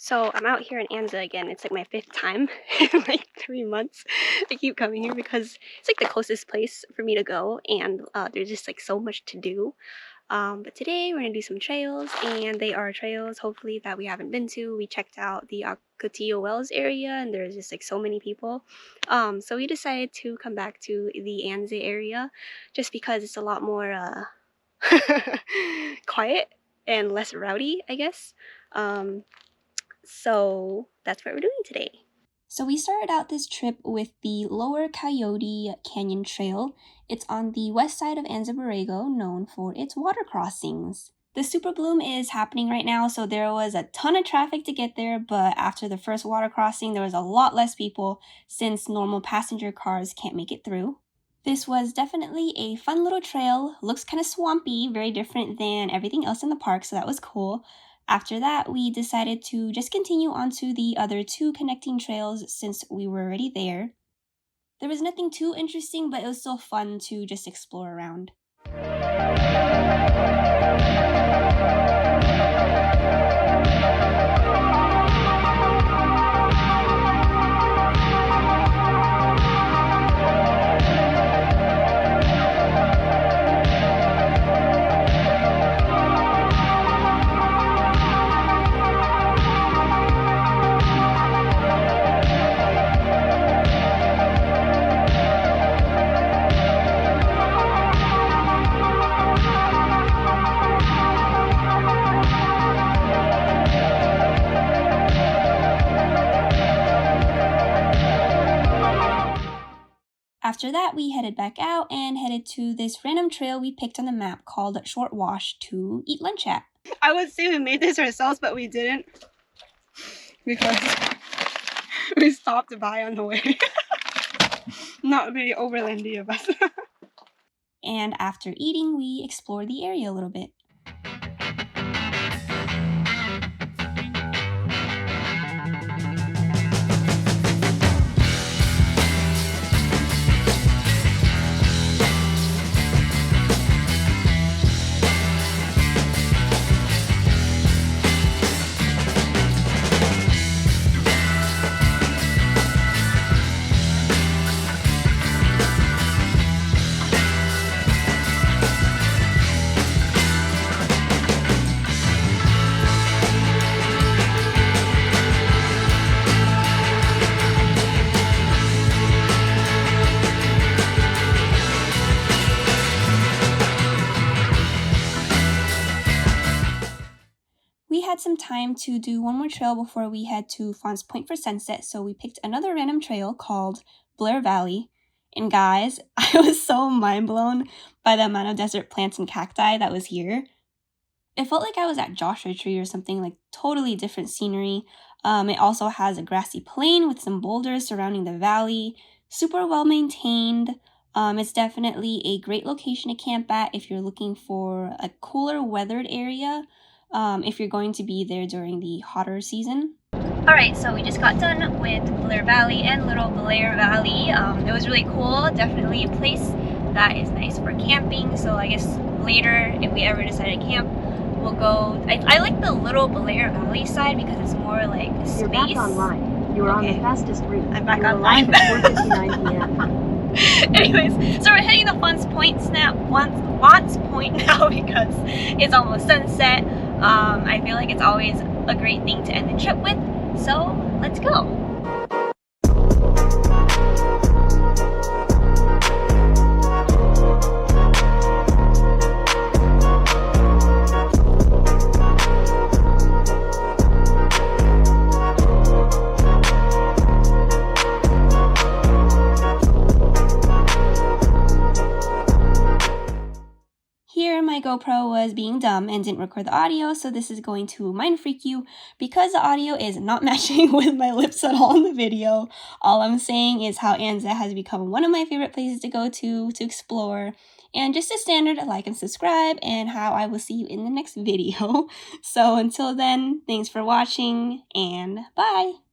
So I'm out here in Anza again. It's like my 5th time in like 3 months. I keep coming here because it's like the closest place for me to go, and there's just like so much to do. But today we're gonna do some trails, and they are trails hopefully that we haven't been to. We checked out the Coyote Wells area, and there's just like so many people. So we decided to come back to the Anza area just because it's a lot more quiet and less rowdy, I guess. So that's what we're doing today. So we started out this trip with the Lower Coyote Canyon Trail. It's on the west side of Anza Borrego, known for its water crossings. The super bloom is happening right now, so there was a ton of traffic to get there, but after the first water crossing, there was a lot less people since normal passenger cars can't make it through. This was definitely a fun little trail. Looks kind of swampy, very different than everything else in the park, so that was cool. After that, we decided to just continue on to the other 2 connecting trails since we were already there. There was nothing too interesting, but it was still fun to just explore around. After that, we headed back out and headed to this random trail we picked on the map called Short Wash to eat lunch at. I would say we made this ourselves, but we didn't because we stopped by on the way. Not very overlandy of us. And after eating, we explored the area a little bit. We had some time to do one more trail before we head to Fawns Point for sunset, so we picked another random trail called Blaire Valley. And guys, I was so mind blown by the amount of desert plants and cacti that was here. It felt like I was at Joshua Tree or something, like totally different scenery. It also has a grassy plain with some boulders surrounding the valley, super well maintained. It's definitely a great location to camp at if you're looking for a cooler weathered area. If you're going to be there during the hotter season. Alright, so we just got done with Blaire Valley and Little Blaire Valley. It was really cool, definitely a place that is nice for camping, so I guess later, if we ever decide to camp, we'll go. I like the Little Blaire Valley side because it's more like space. You're back online. You're on the fastest route. I'm back online. At 4:59 p.m. Anyways, so we're heading to Fawns Point now because it's almost sunset. I feel like it's always a great thing to end the trip with, so let's go. My GoPro was being dumb and didn't record the audio, so this is going to mind freak you because the audio is not matching with my lips at all in the video. All I'm saying is how Anza has become one of my favorite places to go to explore, and just a standard like and subscribe, and how I will see you in the next video. So until then, thanks for watching and bye!